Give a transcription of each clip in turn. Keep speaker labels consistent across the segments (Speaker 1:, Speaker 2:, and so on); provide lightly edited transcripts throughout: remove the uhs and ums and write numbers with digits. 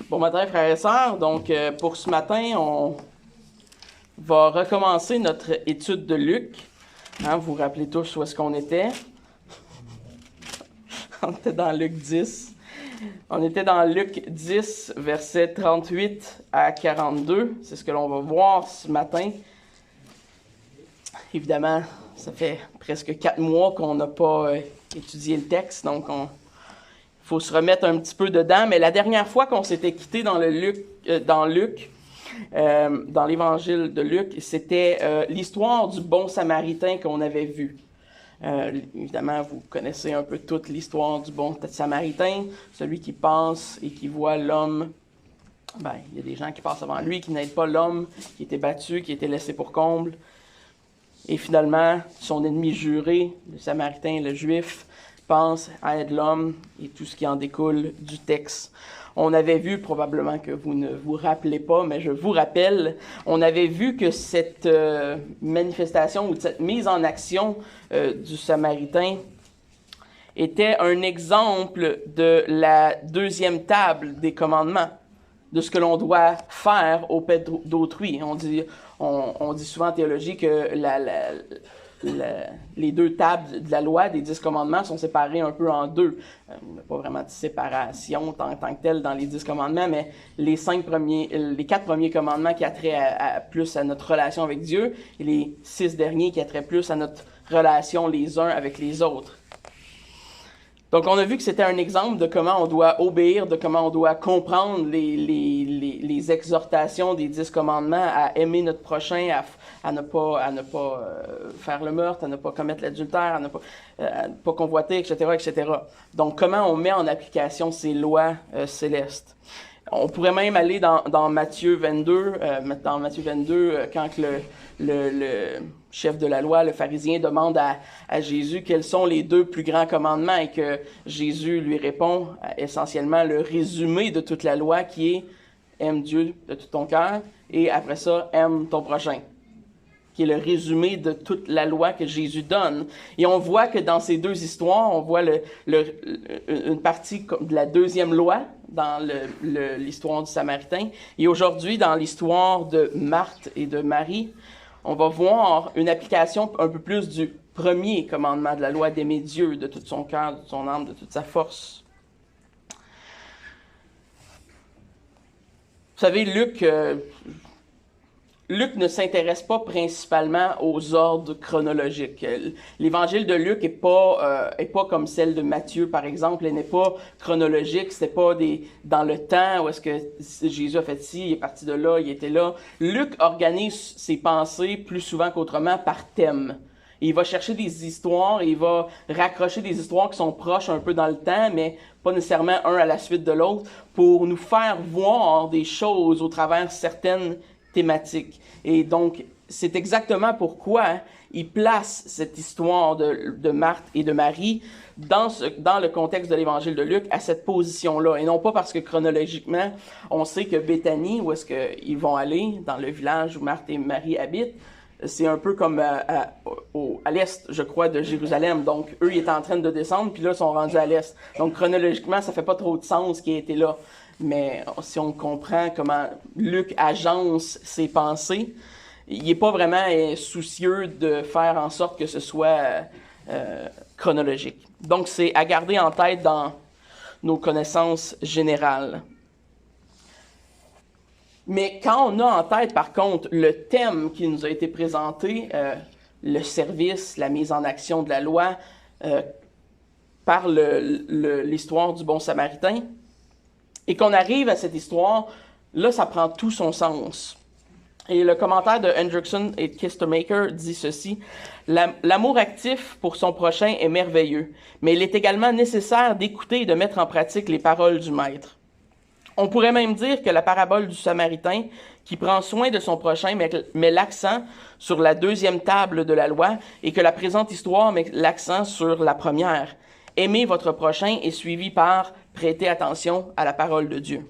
Speaker 1: Bon matin, frères et sœurs. Donc, pour ce matin, on va recommencer notre étude de Luc. Vous vous rappelez tous où est-ce qu'on était? On était dans Luc 10. On était dans Luc 10, versets 38 à 42. C'est ce que l'on va voir ce matin. Évidemment, ça fait presque 4 mois qu'on n'a pas étudié le texte, donc il faut se remettre un petit peu dedans. Mais la dernière fois qu'on s'était quitté dans Luc, dans l'évangile de Luc, c'était l'histoire du bon Samaritain qu'on avait vu. Évidemment, vous connaissez un peu toute l'histoire du bon Samaritain, celui qui passe et qui voit l'homme. Il y a des gens qui passent avant lui, qui n'aident pas l'homme, qui était battu, qui était laissé pour comble. Et finalement, son ennemi juré, le Samaritain, le Juif, pense à aider l'homme et tout ce qui en découle du texte. On avait vu, probablement que vous ne vous rappelez pas, mais je vous rappelle, on avait vu que cette manifestation ou cette mise en action du Samaritain était un exemple de la deuxième table des commandements, de ce que l'on doit faire auprès d'autrui. On dit souvent en théologie que les deux tables de la loi, des 10 commandements, sont séparées un peu en deux. Il n'y a pas vraiment de séparation tant que telle dans les 10 commandements, mais les 4 premiers commandements qui attraient plus à notre relation avec Dieu, et les 6 derniers qui attraient plus à notre relation les uns avec les autres. Donc, on a vu que c'était un exemple de comment on doit obéir, de comment on doit comprendre les exhortations des 10 commandements, à aimer notre prochain, à ne pas faire le meurtre, à ne pas commettre l'adultère, à ne pas convoiter, etc., etc. Donc, comment on met en application ces lois célestes. On pourrait même aller dans Matthieu 22, quand le chef de la loi, le pharisien, demande à Jésus quels sont les 2 plus grands commandements et que Jésus lui répond essentiellement le résumé de toute la loi qui est « aime Dieu de tout ton cœur » et après ça « aime ton prochain » qui est le résumé de toute la loi que Jésus donne. Et on voit que dans ces 2 histoires, on voit une partie de la deuxième loi dans l'histoire du Samaritain. Et aujourd'hui, dans l'histoire de Marthe et de Marie, on va voir une application un peu plus du premier commandement de la loi d'aimer Dieu de tout son cœur, de toute son âme, de toute sa force. Vous savez, Luc ne s'intéresse pas principalement aux ordres chronologiques. L'évangile de Luc est pas comme celle de Matthieu, par exemple. Elle n'est pas chronologique. C'était pas dans le temps où est-ce que Jésus a fait ci, il est parti de là, il était là. Luc organise ses pensées plus souvent qu'autrement par thème. Et il va chercher des histoires et il va raccrocher des histoires qui sont proches un peu dans le temps, mais pas nécessairement un à la suite de l'autre, pour nous faire voir des choses au travers certaines thématique. Et donc, c'est exactement pourquoi il place cette histoire de Marthe et de Marie dans le contexte de l'évangile de Luc à cette position-là. Et non pas parce que chronologiquement, on sait que Béthanie, où est-ce qu'ils vont aller, dans le village où Marthe et Marie habitent, c'est un peu comme à l'est, je crois, de Jérusalem. Donc, eux, ils étaient en train de descendre, puis là, ils sont rendus à l'est. Donc, chronologiquement, ça fait pas trop de sens qu'ils aient été là. Mais si on comprend comment Luc agence ses pensées, il n'est pas vraiment soucieux de faire en sorte que ce soit chronologique. Donc, c'est à garder en tête dans nos connaissances générales. Mais quand on a en tête, par contre, le thème qui nous a été présenté, le service, la mise en action de la loi, par l'histoire du bon Samaritain, et qu'on arrive à cette histoire, là, ça prend tout son sens. Et le commentaire de Hendrickson et Kistemaker dit ceci: « L'amour actif pour son prochain est merveilleux, mais il est également nécessaire d'écouter et de mettre en pratique les paroles du Maître. On pourrait même dire que la parabole du Samaritain, qui prend soin de son prochain, met l'accent sur la deuxième table de la loi, et que la présente histoire met l'accent sur la première. Aimer votre prochain est suivi par prêter attention à la parole de Dieu. »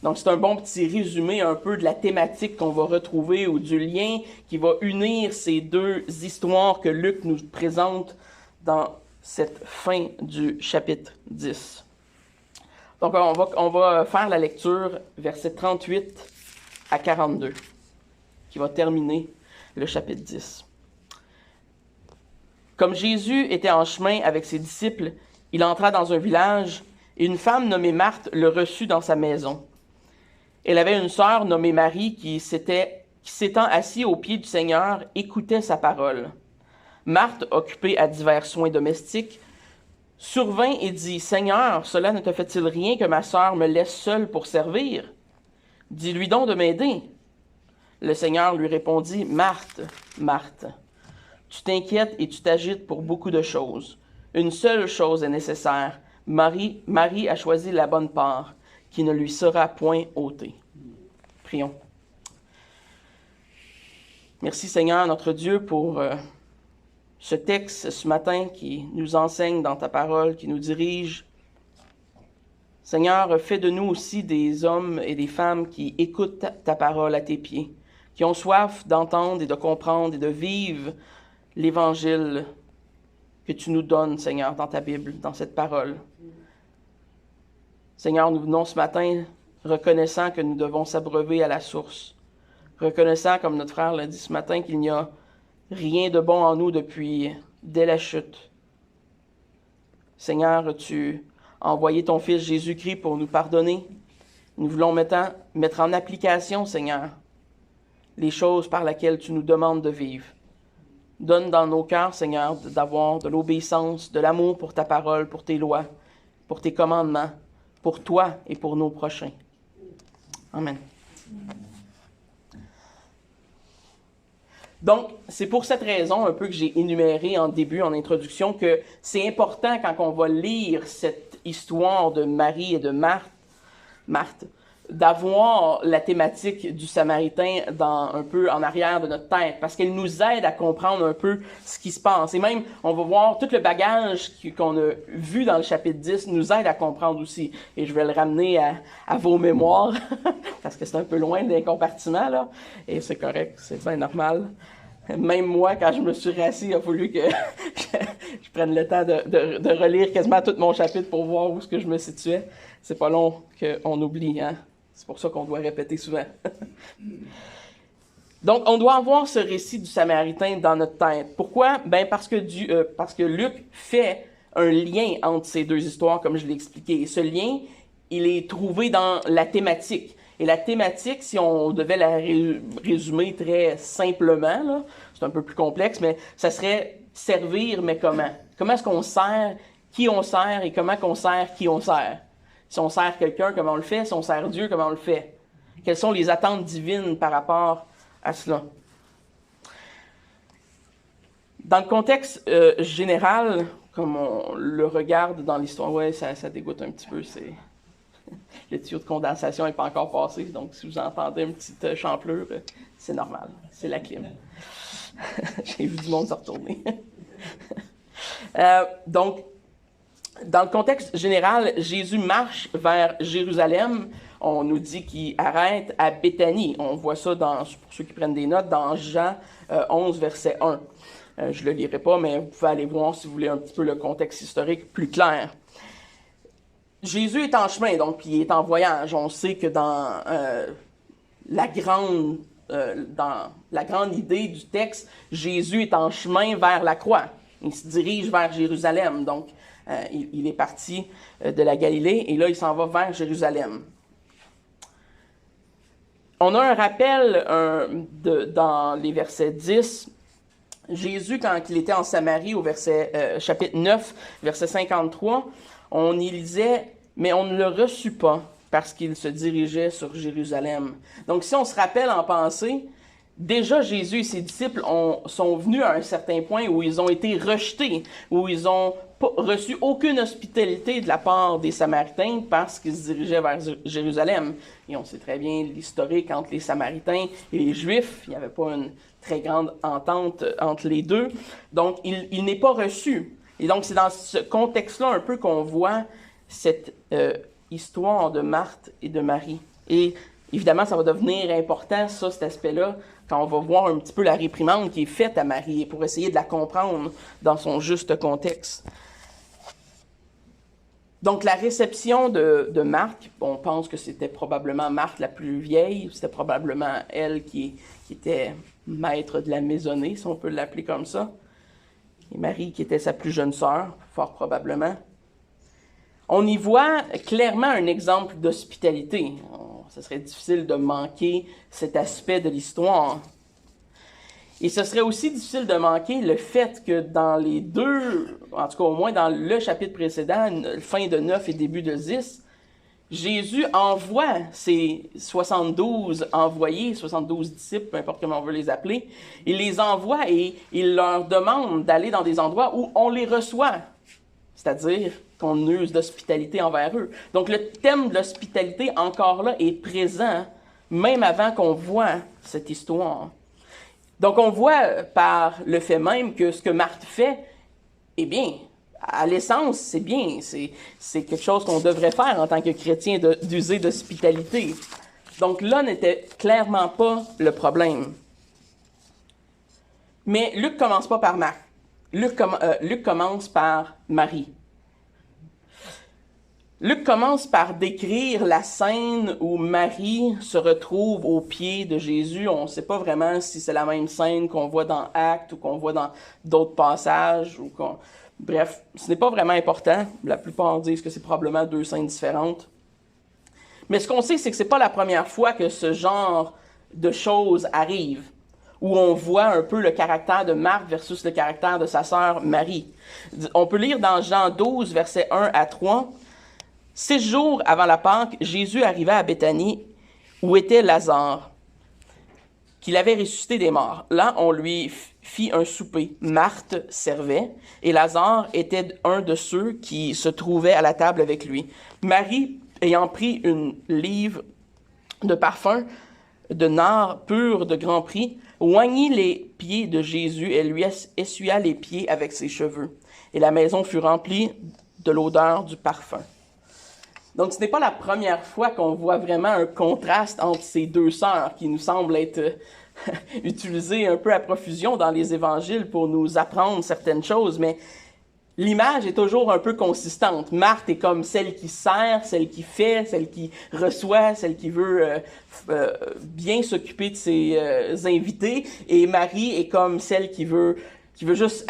Speaker 1: Donc, c'est un bon petit résumé un peu de la thématique qu'on va retrouver ou du lien qui va unir ces 2 histoires que Luc nous présente dans cette fin du chapitre 10. Donc, on va faire la lecture, versets 38 à 42, qui va terminer le chapitre 10. Comme Jésus était en chemin avec ses disciples, il entra dans un village et une femme nommée Marthe le reçut dans sa maison. Elle avait une sœur nommée Marie qui s'étant assise aux pieds du Seigneur, écoutait sa parole. Marthe, occupée à divers soins domestiques, survint et dit « Seigneur, cela ne te fait-il rien que ma sœur me laisse seule pour servir? Dis-lui donc de m'aider. » Le Seigneur lui répondit « Marthe, Marthe, tu t'inquiètes et tu t'agites pour beaucoup de choses. Une seule chose est nécessaire. Marie a choisi la bonne part, qui ne lui sera point ôtée. » Prions. Merci Seigneur, notre Dieu, pour ce texte ce matin qui nous enseigne dans ta parole, qui nous dirige. Seigneur, fais de nous aussi des hommes et des femmes qui écoutent ta parole à tes pieds, qui ont soif d'entendre et de comprendre et de vivre l'Évangile que tu nous donnes, Seigneur, dans ta Bible, dans cette parole. Seigneur, nous venons ce matin reconnaissant que nous devons s'abreuver à la source, reconnaissant, comme notre frère l'a dit ce matin, qu'il n'y a rien de bon en nous dès la chute. Seigneur, tu as envoyé ton Fils Jésus-Christ pour nous pardonner. Nous voulons mettre en application, Seigneur, les choses par lesquelles tu nous demandes de vivre. Donne dans nos cœurs, Seigneur, d'avoir de l'obéissance, de l'amour pour ta parole, pour tes lois, pour tes commandements, pour toi et pour nos prochains. Amen. Donc, c'est pour cette raison un peu que j'ai énuméré en début, en introduction, que c'est important quand on va lire cette histoire de Marie et de Marthe, d'avoir la thématique du Samaritain un peu en arrière de notre tête, parce qu'elle nous aide à comprendre un peu ce qui se passe. Et même, on va voir tout le bagage qu'on a vu dans le chapitre 10 nous aide à comprendre aussi. Et je vais le ramener à vos mémoires, parce que c'est un peu loin des compartiments, là. Et c'est correct, c'est bien normal. Même moi, quand je me suis rassis, il a fallu que je prenne le temps de relire quasiment tout mon chapitre pour voir où est-ce que je me situais. C'est pas long qu'on oublie, hein? C'est pour ça qu'on doit répéter souvent. Donc, on doit avoir ce récit du Samaritain dans notre tête. Pourquoi? Ben parce que Luc fait un lien entre ces deux histoires, comme je l'ai expliqué. Et ce lien, il est trouvé dans la thématique. Et la thématique, si on devait la résumer très simplement, là, c'est un peu plus complexe, mais ça serait servir, mais comment? Comment est-ce qu'on sert, qui on sert et comment qu'on sert, qui on sert? Si on sert quelqu'un, comment on le fait? Si on sert Dieu, comment on le fait? Quelles sont les attentes divines par rapport à cela? Dans le contexte général, comme on le regarde dans l'histoire, ouais, ça dégoûte un petit peu, c'est... Le tuyau de condensation n'est pas encore passé, donc si vous entendez une petite champlure, c'est normal, c'est la clim. J'ai vu du monde se retourner. Donc, dans le contexte général, Jésus marche vers Jérusalem. On nous dit qu'il arrête à Béthanie. On voit ça, pour ceux qui prennent des notes, dans Jean 11, verset 1. Je ne le lirai pas, mais vous pouvez aller voir si vous voulez un petit peu le contexte historique plus clair. Jésus est en chemin, donc il est en voyage. On sait que dans la grande idée du texte, Jésus est en chemin vers la croix. Il se dirige vers Jérusalem. Donc, il est parti de la Galilée et là, il s'en va vers Jérusalem. On a un rappel dans les versets 10. Jésus, quand il était en Samarie, au chapitre 9, verset 53, on y lisait « Mais on ne le reçut pas parce qu'il se dirigeait sur Jérusalem. » Donc, si on se rappelle en pensée, déjà Jésus et ses disciples sont venus à un certain point où ils ont été rejetés, où ils n'ont reçu aucune hospitalité de la part des Samaritains parce qu'ils se dirigeaient vers Jérusalem. Et on sait très bien l'historique entre les Samaritains et les Juifs. Il n'y avait pas une très grande entente entre les deux. Donc, il n'est pas reçu. Et donc, c'est dans ce contexte-là un peu qu'on voit cette histoire de Marthe et de Marie. Et évidemment, ça va devenir important, cet aspect-là, quand on va voir un petit peu la réprimande qui est faite à Marie pour essayer de la comprendre dans son juste contexte. Donc, la réception de Marthe, on pense que c'était probablement Marthe la plus vieille, c'était probablement elle qui était maître de la maisonnée, si on peut l'appeler comme ça, et Marie qui était sa plus jeune sœur, fort probablement. On y voit clairement un exemple d'hospitalité. Ce serait difficile de manquer cet aspect de l'histoire. Et ce serait aussi difficile de manquer le fait que dans les deux, en tout cas au moins dans le chapitre précédent, fin de 9 et début de 10, Jésus envoie ses 72 envoyés, 72 disciples, peu importe comment on veut les appeler, il les envoie et il leur demande d'aller dans des endroits où on les reçoit, c'est-à-dire qu'on use d'hospitalité envers eux. Donc le thème de l'hospitalité, encore là, est présent, même avant qu'on voit cette histoire. Donc, on voit par le fait même que ce que Marthe fait est bien. À l'essence, c'est bien. C'est quelque chose qu'on devrait faire en tant que chrétien d'user d'hospitalité. Donc, là n'était clairement pas le problème. Mais Luc commence pas par Marthe. Luc commence par Marie. Luc commence par décrire la scène où Marie se retrouve aux pieds de Jésus. On ne sait pas vraiment si c'est la même scène qu'on voit dans Actes ou qu'on voit dans d'autres passages. Bref, ce n'est pas vraiment important. La plupart disent que c'est probablement deux scènes différentes. Mais ce qu'on sait, c'est que ce n'est pas la première fois que ce genre de choses arrive, où on voit un peu le caractère de Marthe versus le caractère de sa sœur Marie. On peut lire dans Jean 12, versets 1 à 3... 6 jours avant la Pâque, Jésus arriva à Béthanie, où était Lazare, qu'il avait ressuscité des morts. Là, on lui fit un souper. Marthe servait, et Lazare était un de ceux qui se trouvaient à la table avec lui. Marie, ayant pris une livre de parfum de nard pur de grand prix, oignit les pieds de Jésus et lui essuya les pieds avec ses cheveux. Et la maison fut remplie de l'odeur du parfum. Donc, ce n'est pas la première fois qu'on voit vraiment un contraste entre ces deux sœurs qui nous semblent être utilisées un peu à profusion dans les évangiles pour nous apprendre certaines choses, mais l'image est toujours un peu consistante. Marthe est comme celle qui sert, celle qui fait, celle qui reçoit, celle qui veut bien s'occuper de ses invités, et Marie est comme celle qui veut juste,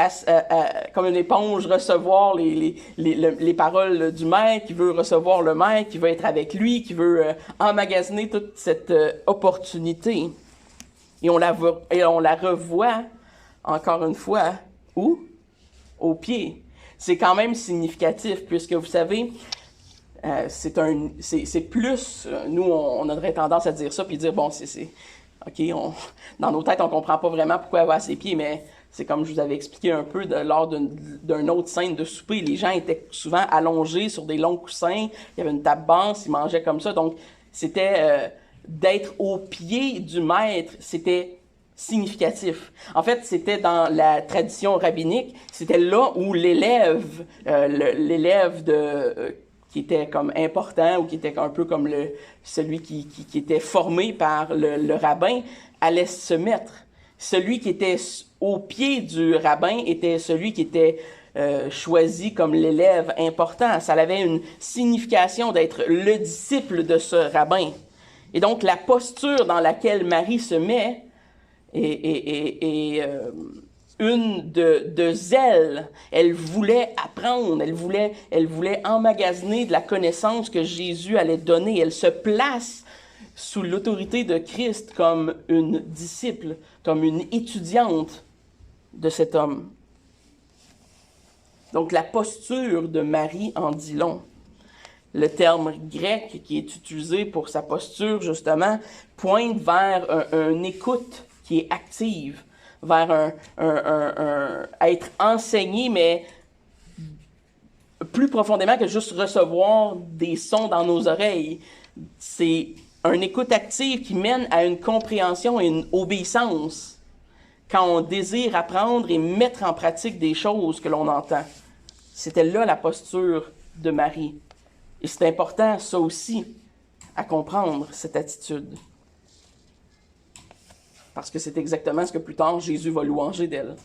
Speaker 1: comme une éponge, recevoir les paroles du maître, qui veut recevoir le maître, qui veut être avec lui, qui veut emmagasiner toute cette opportunité. Et on la revoit, encore une fois, où? Au pied. C'est quand même significatif, puisque vous savez, c'est plus, nous, on aurait tendance à dire ça, puis dire, bon, OK, dans nos têtes, on comprend pas vraiment pourquoi elle va à ses pieds, mais c'est comme je vous avais expliqué un peu lors d'une autre scène de souper. Les gens étaient souvent allongés sur des longs coussins. Il y avait une table basse, ils mangeaient comme ça. Donc, c'était d'être au pied du maître, c'était significatif. En fait, c'était dans la tradition rabbinique, c'était là où l'élève qui était comme important ou qui était un peu comme celui qui était formé par le rabbin allait se mettre. Celui qui était au pied du rabbin était celui qui était choisi comme l'élève important. Ça avait une signification d'être le disciple de ce rabbin. Et donc, la posture dans laquelle Marie se met est une de zèle. Elle voulait apprendre, elle voulait emmagasiner de la connaissance que Jésus allait donner. Elle se place sous l'autorité de Christ comme une disciple, comme une étudiante de cet homme. Donc la posture de Marie en dit long. Le terme grec qui est utilisé pour sa posture, justement, pointe vers une écoute qui est active, vers être enseigné, mais plus profondément que juste recevoir des sons dans nos oreilles. C'est une écoute active qui mène à une compréhension et une obéissance quand on désire apprendre et mettre en pratique des choses que l'on entend. C'était là la posture de Marie. Et c'est important, ça aussi, à comprendre, cette attitude. Parce que c'est exactement ce que plus tard Jésus va louanger d'elle.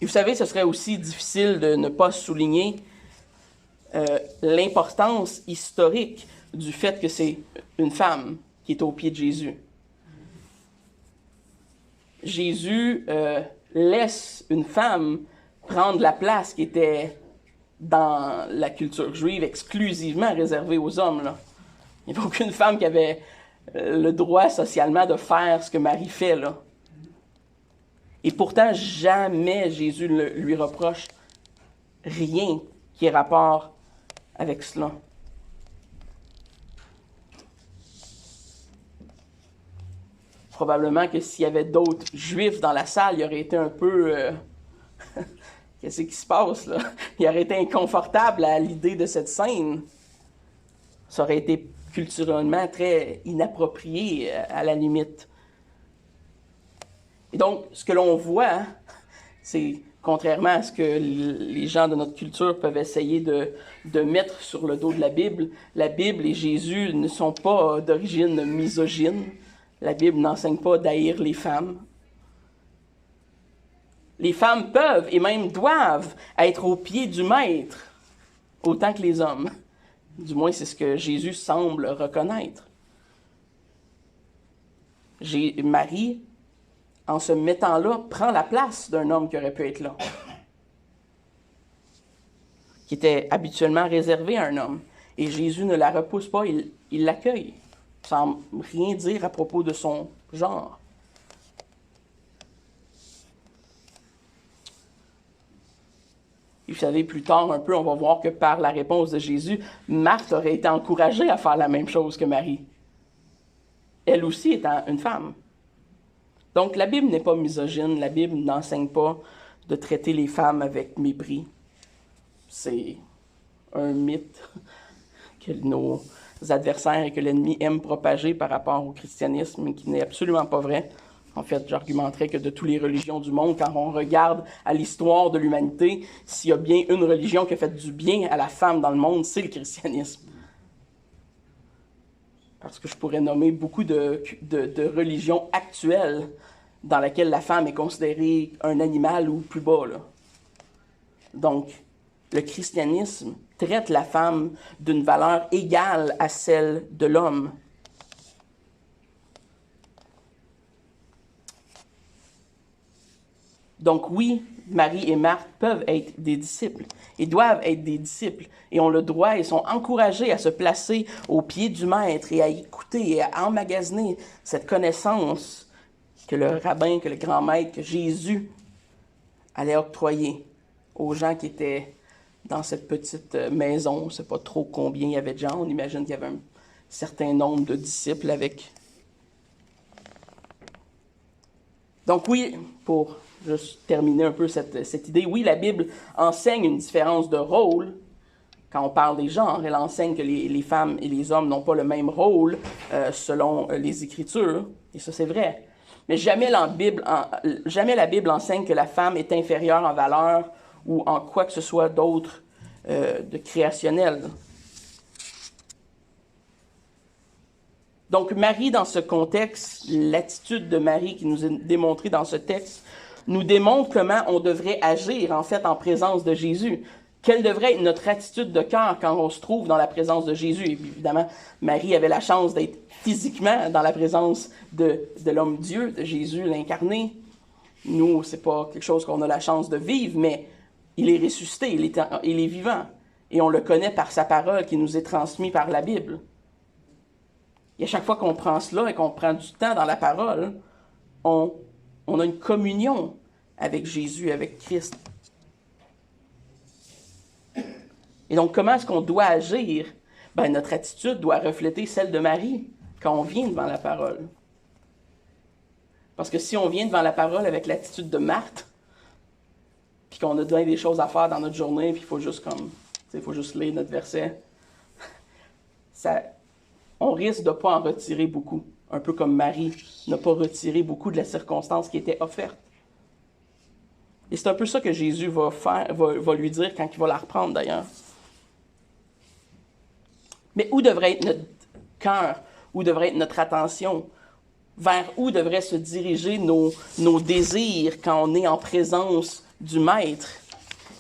Speaker 1: Et vous savez, ce serait aussi difficile de ne pas souligner l'importance historique du fait que c'est une femme qui est au pied de Jésus. Jésus laisse une femme prendre la place qui était dans la culture juive exclusivement réservée aux hommes, là. Il n'y avait aucune femme qui avait le droit socialement de faire ce que Marie fait, là. Et pourtant, jamais Jésus ne lui reproche rien qui ait rapport avec cela. Probablement que s'il y avait d'autres Juifs dans la salle, il aurait été un peu... Qu'est-ce qui se passe, là? Il aurait été inconfortable à l'idée de cette scène. Ça aurait été culturellement très inapproprié, à la limite. Et donc, ce que l'on voit, c'est, contrairement à ce que les gens de notre culture peuvent essayer de mettre sur le dos de la Bible et Jésus ne sont pas d'origine misogyne. La Bible n'enseigne pas d'haïr les femmes. Les femmes peuvent et même doivent être au pied du Maître, autant que les hommes. Du moins, c'est ce que Jésus semble reconnaître. Marie, en se mettant là, prend la place d'un homme qui aurait pu être là, qui était habituellement réservé à un homme. Et Jésus ne la repousse pas, il l'accueille, sans rien dire à propos de son genre. Et vous savez, plus tard un peu, on va voir que par la réponse de Jésus, Marthe aurait été encouragée à faire la même chose que Marie. Elle aussi étant une femme. Donc la Bible n'est pas misogyne, la Bible n'enseigne pas de traiter les femmes avec mépris. C'est un mythe que nos adversaires et que l'ennemi aime propager par rapport au christianisme, mais qui n'est absolument pas vrai. En fait, j'argumenterais que de toutes les religions du monde, quand on regarde à l'histoire de l'humanité, s'il y a bien une religion qui a fait du bien à la femme dans le monde, c'est le christianisme. Parce que je pourrais nommer beaucoup de religions actuelles dans lesquelles la femme est considérée un animal ou plus bas, là. Donc, le christianisme traite la femme d'une valeur égale à celle de l'homme. Donc oui, Marie et Marthe peuvent être des disciples et doivent être des disciples et ont le droit et sont encouragés à se placer au pied du Maître et à écouter et à emmagasiner cette connaissance que le rabbin, que le grand maître, que Jésus allait octroyer aux gens qui étaient dans cette petite maison. On ne sait pas trop combien il y avait de gens. On imagine qu'il y avait un certain nombre de disciples avec. Donc oui, pour juste terminer un peu cette idée, oui, la Bible enseigne une différence de rôle. Quand on parle des genres, elle enseigne que les femmes et les hommes n'ont pas le même rôle selon les Écritures. Et ça, c'est vrai. Mais jamais la Bible enseigne que la femme est inférieure en valeur ou en quoi que ce soit d'autre de créationnel. Donc Marie, dans ce contexte, l'attitude de Marie qui nous est démontrée dans ce texte, nous démontre comment on devrait agir, en fait, en présence de Jésus. Quelle devrait être notre attitude de cœur quand on se trouve dans la présence de Jésus? Et puis, évidemment, Marie avait la chance d'être physiquement dans la présence de l'homme Dieu, de Jésus l'incarné. Nous, c'est pas quelque chose qu'on a la chance de vivre, mais il est ressuscité, il est vivant. Et on le connaît par sa parole qui nous est transmise par la Bible. Et à chaque fois qu'on prend cela et qu'on prend du temps dans la parole, on a une communion avec Jésus, avec Christ. Et donc, comment est-ce qu'on doit agir? Ben, notre attitude doit refléter celle de Marie quand on vient devant la parole. Parce que si on vient devant la parole avec l'attitude de Marthe, puis qu'on a des choses à faire dans notre journée, puis il faut juste lire notre verset, on risque de ne pas en retirer beaucoup. Un peu comme Marie n'a pas retiré beaucoup de la circonstance qui était offerte. Et c'est un peu ça que Jésus va lui dire quand il va la reprendre d'ailleurs. Mais où devrait être notre cœur? Où devrait être notre attention? Vers où devraient se diriger nos désirs quand on est en présence du Maître.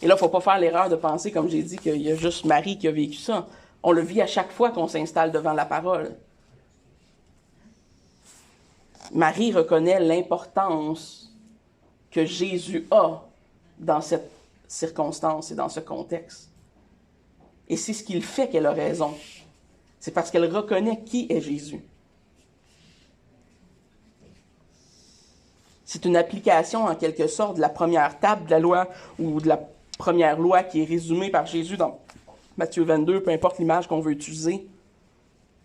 Speaker 1: Et là, il ne faut pas faire l'erreur de penser, comme j'ai dit, qu'il y a juste Marie qui a vécu ça. On le vit à chaque fois qu'on s'installe devant la parole. Marie reconnaît l'importance que Jésus a dans cette circonstance et dans ce contexte. Et c'est ce qui fait qu'elle a raison. C'est parce qu'elle reconnaît qui est Jésus. C'est une application, en quelque sorte, de la première table de la loi ou de la première loi qui est résumée par Jésus dans Matthieu 22, peu importe l'image qu'on veut utiliser.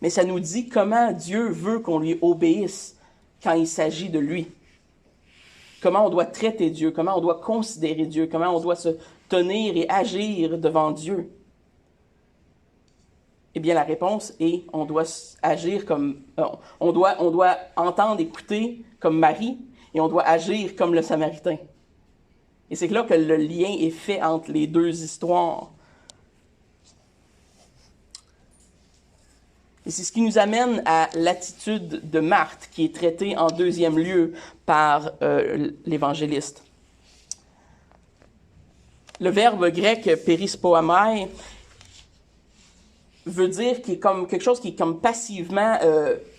Speaker 1: Mais ça nous dit comment Dieu veut qu'on lui obéisse quand il s'agit de lui. Comment on doit traiter Dieu, comment on doit considérer Dieu, comment on doit se tenir et agir devant Dieu. Eh bien, la réponse est, on doit agir comme... on doit entendre, écouter comme Marie, et on doit agir comme le Samaritain. Et c'est là que le lien est fait entre les deux histoires. Et c'est ce qui nous amène à l'attitude de Marthe, qui est traitée en deuxième lieu par l'évangéliste. Le verbe grec « périspoamai » veut dire qu'il est comme quelque chose qui est comme passivement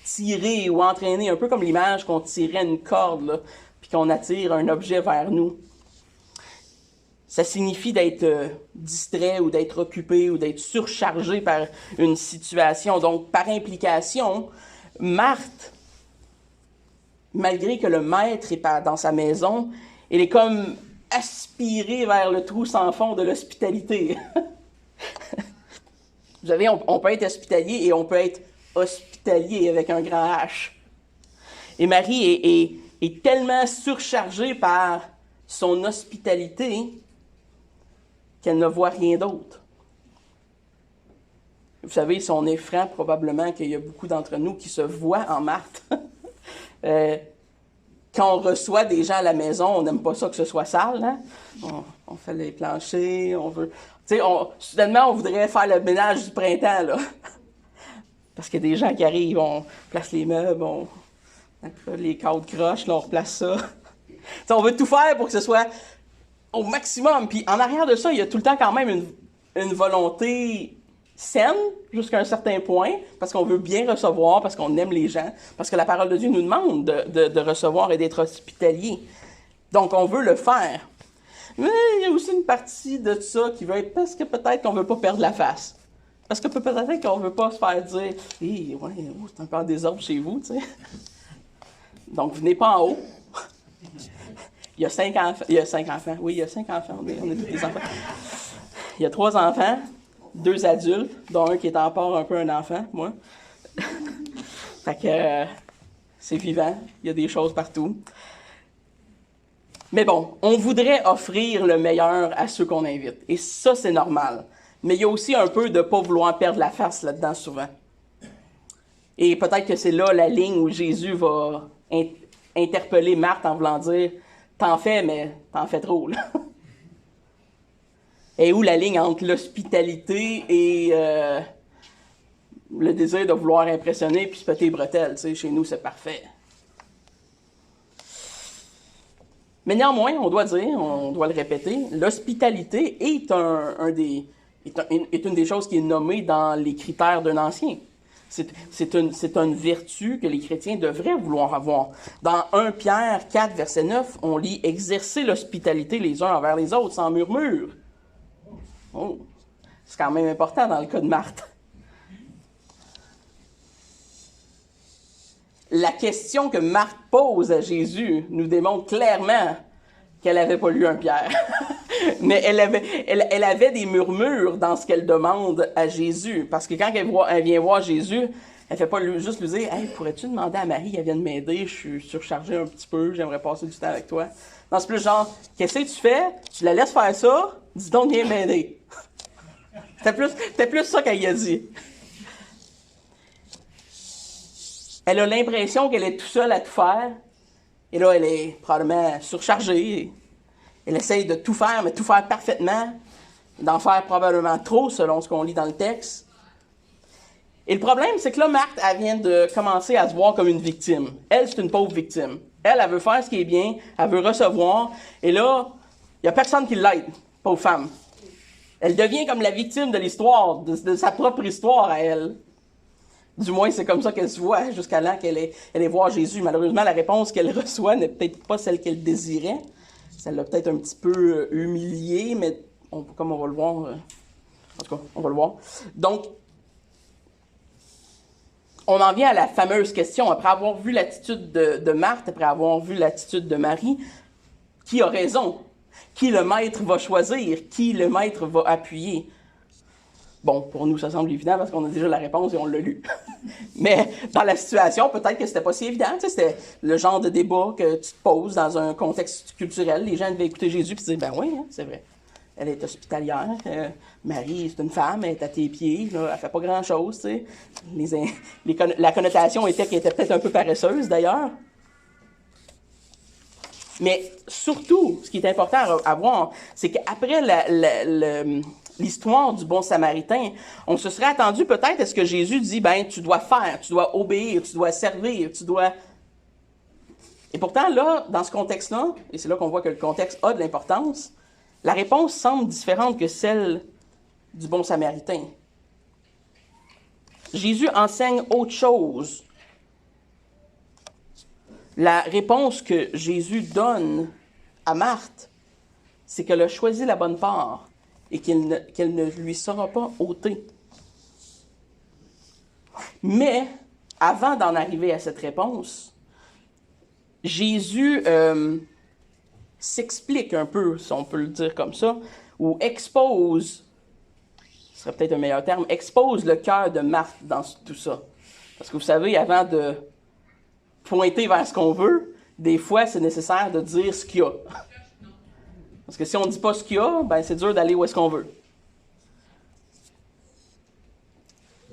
Speaker 1: tiré ou entraîné, un peu comme l'image qu'on tirait une corde, là, puis qu'on attire un objet vers nous. Ça signifie d'être distrait ou d'être occupé ou d'être surchargé par une situation. Donc, par implication, Marthe, malgré que le maître est dans sa maison, elle est comme aspirée vers le trou sans fond de l'hospitalité. Vous savez, on peut être hospitalier et on peut être hospitalier avec un grand H. Et Marie est tellement surchargée par son hospitalité qu'elle ne voit rien d'autre. Vous savez, si on est franc, probablement qu'il y a beaucoup d'entre nous qui se voient en Marthe. Quand on reçoit des gens à la maison, on n'aime pas ça que ce soit sale. Hein? On fait les planchers, on veut... soudainement, on voudrait faire le ménage du printemps, là. Parce qu'il y a des gens qui arrivent, on place les meubles, les cadres croches, là, on replace ça. On veut tout faire pour que ce soit au maximum. Puis en arrière de ça, il y a tout le temps quand même une volonté saine, jusqu'à un certain point, parce qu'on veut bien recevoir, parce qu'on aime les gens, parce que la parole de Dieu nous demande de recevoir et d'être hospitalier. Donc, on veut le faire. Mais il y a aussi une partie de ça qui veut être parce que peut-être qu'on ne veut pas perdre la face. Parce que peut-être qu'on ne veut pas se faire dire « Hey, ouais, c'est un peu en désordre chez vous, tu sais. » Donc, venez pas en haut. Il y a 5 enfants. Il y a 5 enfants. Oui, il y a 5 enfants. On est tous des enfants. Il y a 3 enfants, 2 adultes, dont un qui est encore un peu un enfant, moi. Fait que c'est vivant. Il y a des choses partout. Mais bon, on voudrait offrir le meilleur à ceux qu'on invite. Et ça, c'est normal. Mais il y a aussi un peu de ne pas vouloir perdre la face là-dedans souvent. Et peut-être que c'est là la ligne où Jésus va interpeller Marthe en voulant dire « T'en fais, mais t'en fais trop. » Et où la ligne entre l'hospitalité et le désir de vouloir impressionner puis se péter les bretelles. Tu sais, chez nous, c'est parfait. Mais néanmoins, on doit dire, on doit le répéter, l'hospitalité est une des choses qui est nommée dans les critères d'un ancien. C'est une vertu que les chrétiens devraient vouloir avoir. Dans 1 Pierre 4, verset 9, on lit « Exercer l'hospitalité les uns envers les autres sans murmure. » Oh, c'est quand même important dans le cas de Marthe. La question que Marthe pose à Jésus nous démontre clairement qu'elle n'avait pas lu 1 Pierre. Mais elle avait des murmures dans ce qu'elle demande à Jésus. Parce que quand elle vient voir Jésus, elle ne fait pas juste lui dire « Hey, pourrais-tu demander à Marie qu'elle vienne m'aider? Je suis surchargée un petit peu, j'aimerais passer du temps avec toi. » Non, c'est plus genre « Qu'est-ce que tu fais? Tu la laisses faire ça? Dis donc, viens m'aider. » C'était plus ça qu'elle y a dit. Elle a l'impression qu'elle est toute seule à tout faire. Et là, elle est probablement surchargée. Elle essaye de tout faire, mais tout faire parfaitement. D'en faire probablement trop, selon ce qu'on lit dans le texte. Et le problème, c'est que là, Marthe, elle vient de commencer à se voir comme une victime. Elle, c'est une pauvre victime. Elle veut faire ce qui est bien, elle veut recevoir. Et là, il n'y a personne qui l'aide, pauvre femme. Elle devient comme la victime de l'histoire, de sa propre histoire à elle. Du moins, c'est comme ça qu'elle se voit jusqu'à là qu'elle est voir Jésus. Malheureusement, la réponse qu'elle reçoit n'est peut-être pas celle qu'elle désirait. Ça l'a peut-être un petit peu humiliée, mais comme on va le voir, en tout cas, on va le voir. Donc, on en vient à la fameuse question, après avoir vu l'attitude de Marthe, après avoir vu l'attitude de Marie, qui a raison? Qui le maître va choisir? Qui le maître va appuyer? Bon, pour nous, ça semble évident parce qu'on a déjà la réponse et on l'a lu. Mais dans la situation, peut-être que c'était pas si évident. Tu sais, c'était le genre de débat que tu te poses dans un contexte culturel. Les gens devaient écouter Jésus et se dire, ben oui, hein, c'est vrai. Elle est hospitalière. Marie, c'est une femme, elle est à tes pieds. Là, elle fait pas grand-chose. Tu sais. La connotation était qu'elle était peut-être un peu paresseuse, d'ailleurs. Mais surtout, ce qui est important à voir, c'est qu'après l'histoire du bon Samaritain, on se serait attendu peut-être à ce que Jésus dit, ben tu dois faire, tu dois obéir, tu dois servir, tu dois... Et pourtant, là, dans ce contexte-là, et c'est là qu'on voit que le contexte a de l'importance, la réponse semble différente que celle du bon Samaritain. Jésus enseigne autre chose. La réponse que Jésus donne à Marthe, c'est qu'elle a choisi la bonne part et qu'elle ne lui sera pas ôtée. Mais, avant d'en arriver à cette réponse, Jésus s'explique un peu, si on peut le dire comme ça, ou expose, ce serait peut-être un meilleur terme, expose le cœur de Marthe dans tout ça. Parce que vous savez, avant de pointer vers ce qu'on veut, des fois, c'est nécessaire de dire ce qu'il y a. Parce que si on ne dit pas ce qu'il y a, ben c'est dur d'aller où est-ce qu'on veut.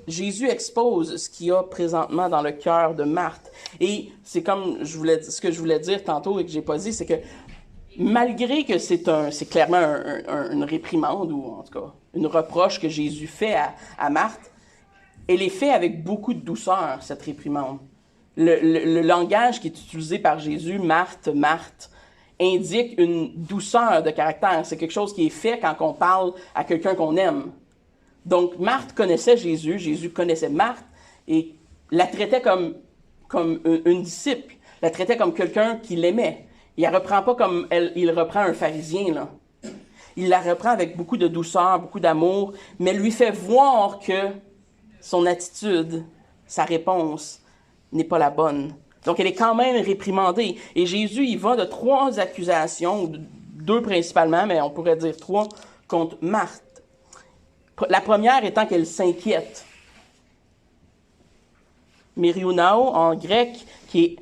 Speaker 1: Jésus expose ce qu'il y a présentement dans le cœur de Marthe. Et c'est comme ce que je voulais dire tantôt et que je n'ai pas dit, c'est que malgré que c'est clairement une réprimande, ou en tout cas une reproche que Jésus fait à Marthe, elle est faite avec beaucoup de douceur, cette réprimande. Le langage qui est utilisé par Jésus, Marthe, Marthe, indique une douceur de caractère. C'est quelque chose qui est fait quand on parle à quelqu'un qu'on aime. Donc, Marthe connaissait Jésus, Jésus connaissait Marthe, et la traitait comme une disciple, la traitait comme quelqu'un qui l'aimait. Il la reprend pas comme il reprend un pharisien, là. Il la reprend avec beaucoup de douceur, beaucoup d'amour, mais lui fait voir que son attitude, sa réponse, n'est pas la bonne. Donc, elle est quand même réprimandée. Et Jésus, il va de 3 accusations, 2 principalement, mais on pourrait dire 3, contre Marthe. La première étant qu'elle s'inquiète. Mériunao, en grec, qui est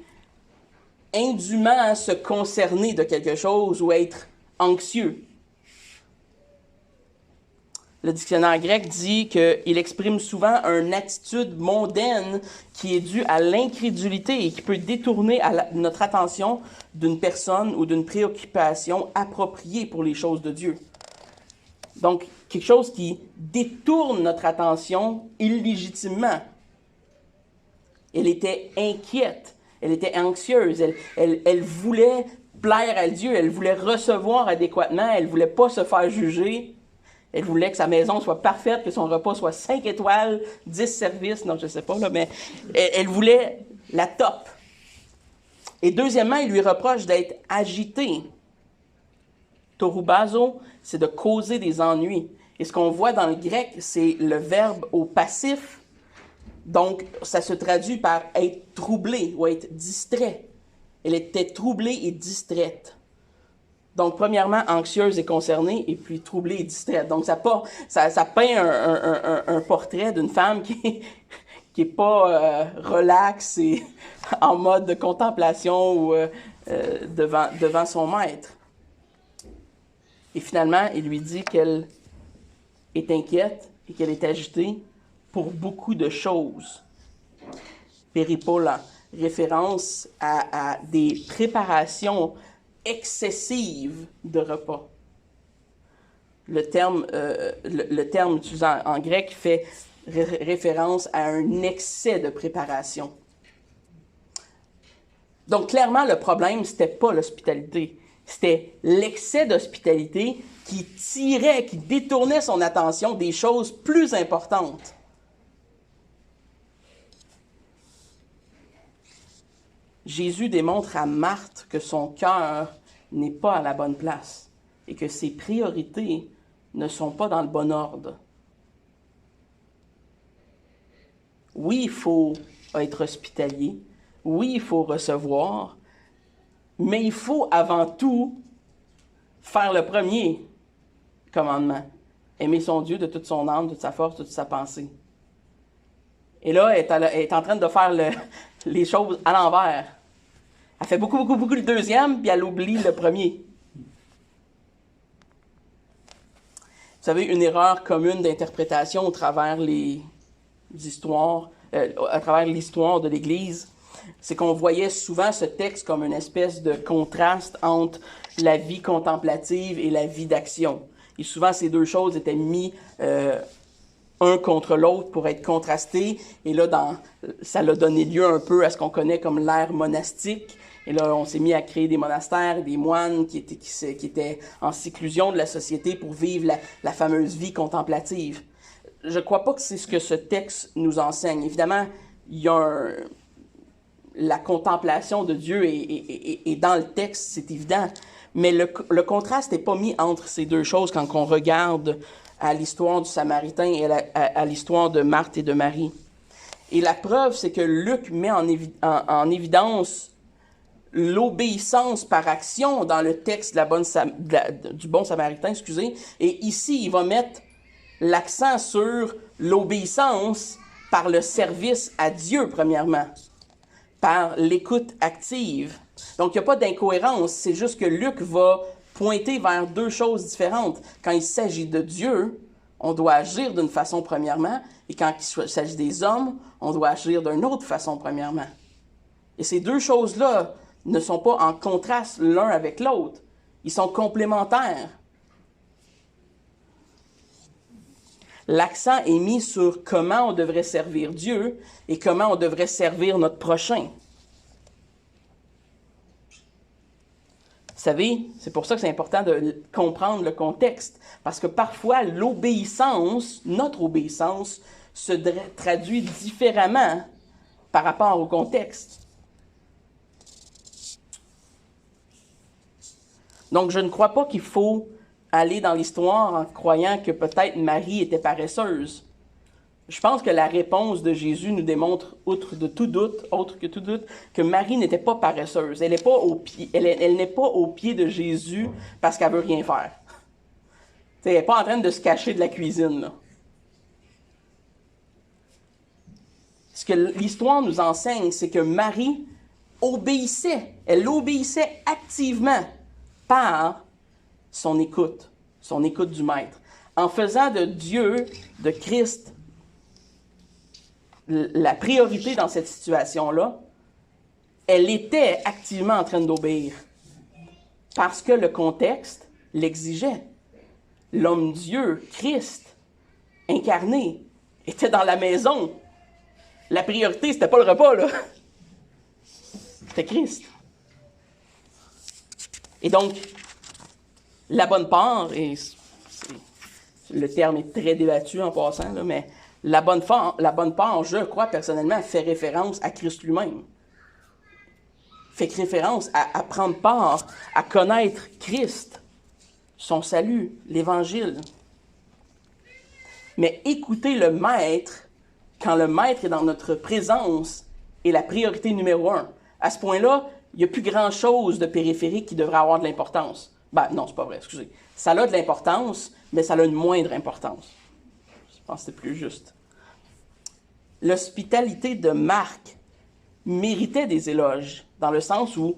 Speaker 1: indûment à se concerner de quelque chose ou être anxieux. Le dictionnaire grec dit qu'il exprime souvent une attitude mondaine qui est due à l'incrédulité et qui peut détourner notre attention d'une personne ou d'une préoccupation appropriée pour les choses de Dieu. Donc, quelque chose qui détourne notre attention illégitimement. Elle était inquiète, elle était anxieuse, elle voulait plaire à Dieu, elle voulait recevoir adéquatement, elle ne voulait pas se faire juger. Elle voulait que sa maison soit parfaite, que son repas soit 5 étoiles, 10 services, non, je ne sais pas, là, mais elle voulait la top. Et deuxièmement, il lui reproche d'être agité. Torubazo, c'est de causer des ennuis. Et ce qu'on voit dans le grec, c'est le verbe au passif. Donc, ça se traduit par être troublé ou être distrait. Elle était troublée et distraite. Donc, premièrement, anxieuse et concernée, et puis troublée et distraite. Donc, ça peint un portrait d'une femme qui est pas relaxe et en mode de contemplation ou devant son maître. Et finalement, il lui dit qu'elle est inquiète et qu'elle est agitée pour beaucoup de choses. Péripola, référence à des préparations excessive de repas. Le terme utilisé en grec fait référence à un excès de préparation. Donc, clairement, le problème, ce n'était pas l'hospitalité. C'était l'excès d'hospitalité qui tirait, qui détournait son attention des choses plus importantes. Jésus démontre à Marthe que son cœur n'est pas à la bonne place et que ses priorités ne sont pas dans le bon ordre. Oui, il faut être hospitalier. Oui, il faut recevoir. Mais il faut avant tout faire le premier commandement. Aimer son Dieu de toute son âme, de toute sa force, de toute sa pensée. Et là, elle est en train de faire les choses à l'envers. Elle fait beaucoup le deuxième, puis elle oublie le premier. Vous savez, une erreur commune d'interprétation au travers les histoires, à travers l'histoire de l'Église, c'est qu'on voyait souvent ce texte comme une espèce de contraste entre la vie contemplative et la vie d'action. Et souvent, ces deux choses étaient mis un contre l'autre pour être contrastés. Et là, ça a donné lieu un peu à ce qu'on connaît comme l'ère monastique. Et là, on s'est mis à créer des monastères, des moines qui étaient en séclusion de la société pour vivre la fameuse vie contemplative. Je ne crois pas que c'est ce que ce texte nous enseigne. Évidemment, il y a la contemplation de Dieu est dans le texte, c'est évident. Mais le contraste n'est pas mis entre ces deux choses quand on regarde à l'histoire du Samaritain et à l'histoire de Marthe et de Marie. Et la preuve, c'est que Luc met en évidence l'obéissance par action dans le texte du bon Samaritain, et ici, il va mettre l'accent sur l'obéissance par le service à Dieu, premièrement, par l'écoute active. Donc, il n'y a pas d'incohérence, c'est juste que Luc va pointer vers deux choses différentes. Quand il s'agit de Dieu, on doit agir d'une façon premièrement, et quand il s'agit des hommes, on doit agir d'une autre façon premièrement. Et ces deux choses-là ne sont pas en contraste l'un avec l'autre. Ils sont complémentaires. L'accent est mis sur comment on devrait servir Dieu et comment on devrait servir notre prochain. Vous savez, c'est pour ça que c'est important de comprendre le contexte, parce que parfois notre obéissance, se traduit différemment par rapport au contexte. Donc, je ne crois pas qu'il faut aller dans l'histoire en croyant que peut-être Marie était paresseuse. Je pense que la réponse de Jésus nous démontre, autre que tout doute, que Marie n'était pas paresseuse. Elle n'est pas au pied de Jésus parce qu'elle veut rien faire. Elle n'est pas en train de se cacher de la cuisine, là. Ce que l'histoire nous enseigne, c'est que Marie obéissait. Elle obéissait activement par son écoute du Maître. En faisant de Dieu, de Christ, la priorité dans cette situation-là, elle était activement en train d'obéir. Parce que le contexte l'exigeait. L'homme-Dieu, Christ, incarné, était dans la maison. La priorité, c'était pas le repas, là. C'était Christ. Et donc, la bonne part, et le terme est très débattu en passant, là, mais la bonne part, je crois personnellement, fait référence à Christ lui-même. Fait référence à prendre part, à connaître Christ, son salut, l'Évangile. Mais écouter le Maître, quand le Maître est dans notre présence, est la priorité numéro 1. À ce point-là, il n'y a plus grand-chose de périphérique qui devrait avoir de l'importance. Non, c'est pas vrai, excusez. Ça a de l'importance, mais ça a une moindre importance. Je pense que c'est plus juste. L'hospitalité de Marc méritait des éloges, dans le sens où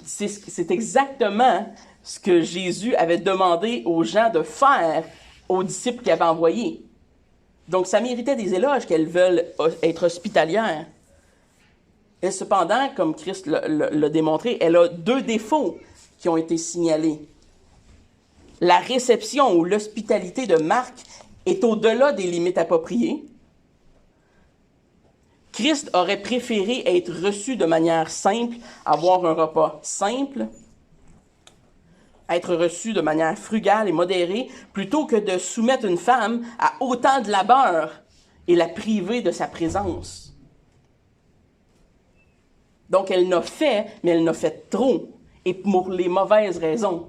Speaker 1: c'est exactement ce que Jésus avait demandé aux gens de faire aux disciples qu'il avait envoyés. Donc, ça méritait des éloges qu'elles veulent être hospitalières. Et cependant, comme Christ l'a démontré, elle a deux défauts qui ont été signalés. La réception ou l'hospitalité de Marc est au-delà des limites appropriées. Christ aurait préféré être reçu de manière simple, avoir un repas simple, être reçu de manière frugale et modérée, plutôt que de soumettre une femme à autant de labeur et la priver de sa présence. Donc elle n'a fait, mais elle n'a fait trop, et pour les mauvaises raisons.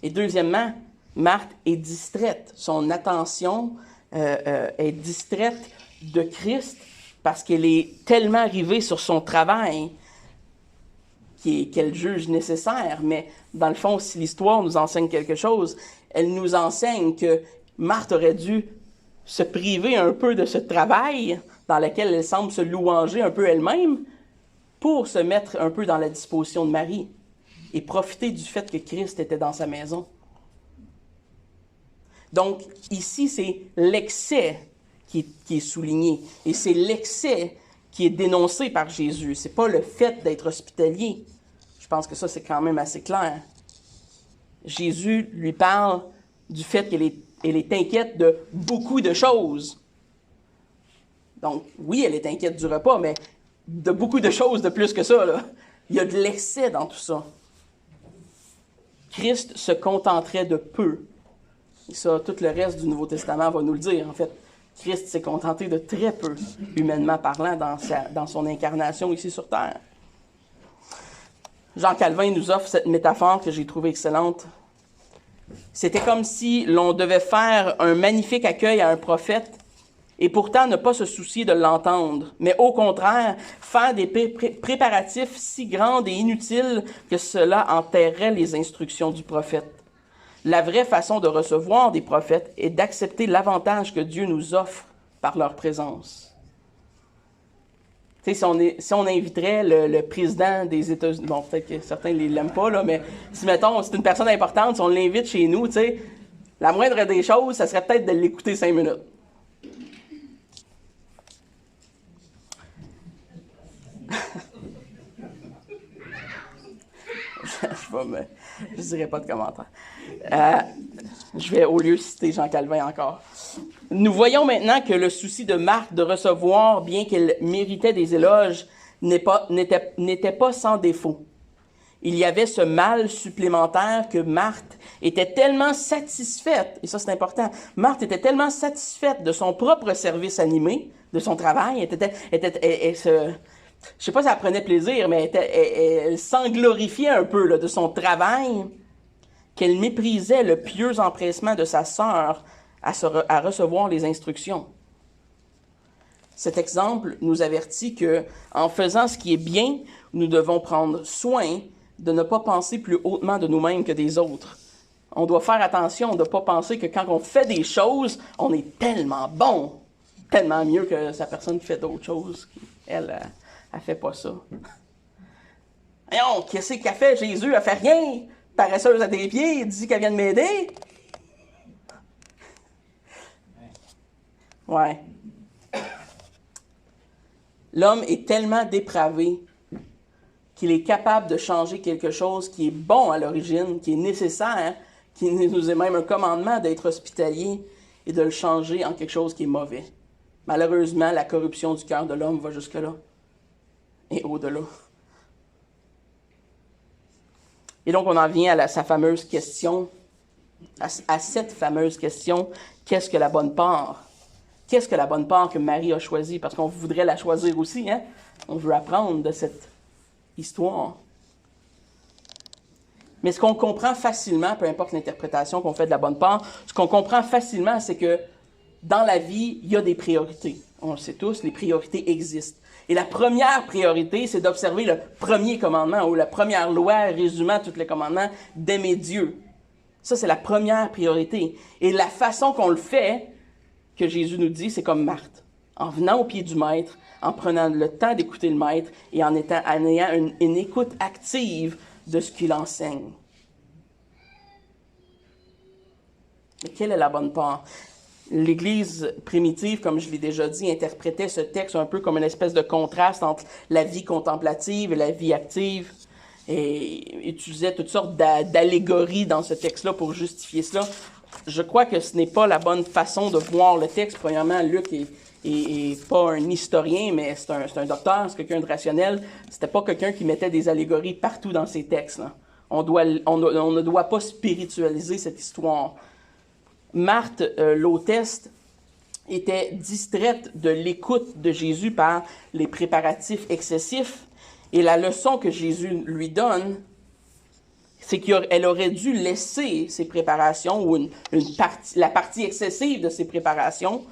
Speaker 1: Et deuxièmement, Marthe est distraite. Son attention est distraite de Christ parce qu'elle est tellement arrivée sur son travail qu'elle juge nécessaire. Mais dans le fond, si l'histoire nous enseigne quelque chose, elle nous enseigne que Marthe aurait dû se priver un peu de ce travail dans lequel elle semble se louanger un peu elle-même pour se mettre un peu dans la disposition de Marie et profiter du fait que Christ était dans sa maison. Donc, ici, c'est l'excès qui est souligné. Et c'est l'excès qui est dénoncé par Jésus. Ce n'est pas le fait d'être hospitalier. Je pense que ça, c'est quand même assez clair. Jésus lui parle du fait qu'elle est inquiète de beaucoup de choses. Donc, oui, elle est inquiète du repas, mais de beaucoup de choses de plus que ça, là. Il y a de l'excès dans tout ça. Christ se contenterait de peu. Et ça, tout le reste du Nouveau Testament va nous le dire. En fait, Christ s'est contenté de très peu, humainement parlant, dans son incarnation ici sur terre. Jean Calvin nous offre cette métaphore que j'ai trouvée excellente. C'était comme si l'on devait faire un magnifique accueil à un prophète et pourtant ne pas se soucier de l'entendre, mais au contraire, faire des préparatifs si grands et inutiles que cela enterrerait les instructions du prophète. La vraie façon de recevoir des prophètes est d'accepter l'avantage que Dieu nous offre par leur présence. Tu sais, si on inviterait le président des États-Unis, bon, peut-être que certains ne l'aiment pas, là, mais si, mettons, c'est une personne importante, si on l'invite chez nous, tu sais, la moindre des choses, ça serait peut-être de l'écouter 5 minutes. Je ne dirai pas de commentaire. Je vais au lieu citer Jean Calvin encore. Nous voyons maintenant que le souci de Marthe de recevoir, bien qu'elle méritait des éloges, n'était pas sans défaut. Il y avait ce mal supplémentaire que Marthe était tellement satisfaite, et ça c'est important, Marthe était tellement satisfaite de son propre service animé, de son travail, je sais pas si elle prenait plaisir, mais elle s'englorifiait un peu là, de son travail, qu'elle méprisait le pieux empressement de sa sœur à recevoir les instructions. Cet exemple nous avertit que, en faisant ce qui est bien, nous devons prendre soin de ne pas penser plus hautement de nous-mêmes que des autres. On doit faire attention de ne pas penser que quand on fait des choses, on est tellement bon, tellement mieux que sa personne qui fait d'autres choses. Elle fait pas ça. Voyons, qu'est-ce qu'elle fait, Jésus? Elle fait rien. Paresseuse à tes pieds, elle dit qu'elle vient de m'aider. Ouais. L'homme est tellement dépravé qu'il est capable de changer quelque chose qui est bon à l'origine, qui est nécessaire, qui nous est même un commandement d'être hospitalier et de le changer en quelque chose qui est mauvais. Malheureusement, la corruption du cœur de l'homme va jusque-là et au-delà. Et donc, on en vient à sa fameuse question, à cette fameuse question, qu'est-ce que la bonne part? Qu'est-ce que la bonne part que Marie a choisie? Parce qu'on voudrait la choisir aussi, hein? On veut apprendre de cette histoire. Mais ce qu'on comprend facilement, peu importe l'interprétation qu'on fait de la bonne part, ce qu'on comprend facilement, c'est que dans la vie, il y a des priorités. On le sait tous, les priorités existent. Et la première priorité, c'est d'observer le premier commandement ou la première loi résumant tous les commandements, d'aimer Dieu. Ça, c'est la première priorité. Et la façon qu'on le fait, que Jésus nous dit, c'est comme Marthe. En venant au pied du maître, en prenant le temps d'écouter le maître et en ayant une écoute active de ce qu'il enseigne. Mais quelle est la bonne part? L'Église primitive, comme je l'ai déjà dit, interprétait ce texte un peu comme une espèce de contraste entre la vie contemplative et la vie active et utilisait toutes sortes d'allégories dans ce texte-là pour justifier cela. Je crois que ce n'est pas la bonne façon de voir le texte. Premièrement, Luc est pas un historien, mais c'est un docteur, c'est quelqu'un de rationnel. C'était pas quelqu'un qui mettait des allégories partout dans ses textes, là. On ne doit pas spiritualiser cette histoire. Marthe, l'hôtesse, était distraite de l'écoute de Jésus par les préparatifs excessifs. Et la leçon que Jésus lui donne, c'est qu'elle aurait dû laisser ses préparations ou la partie excessive de ses préparations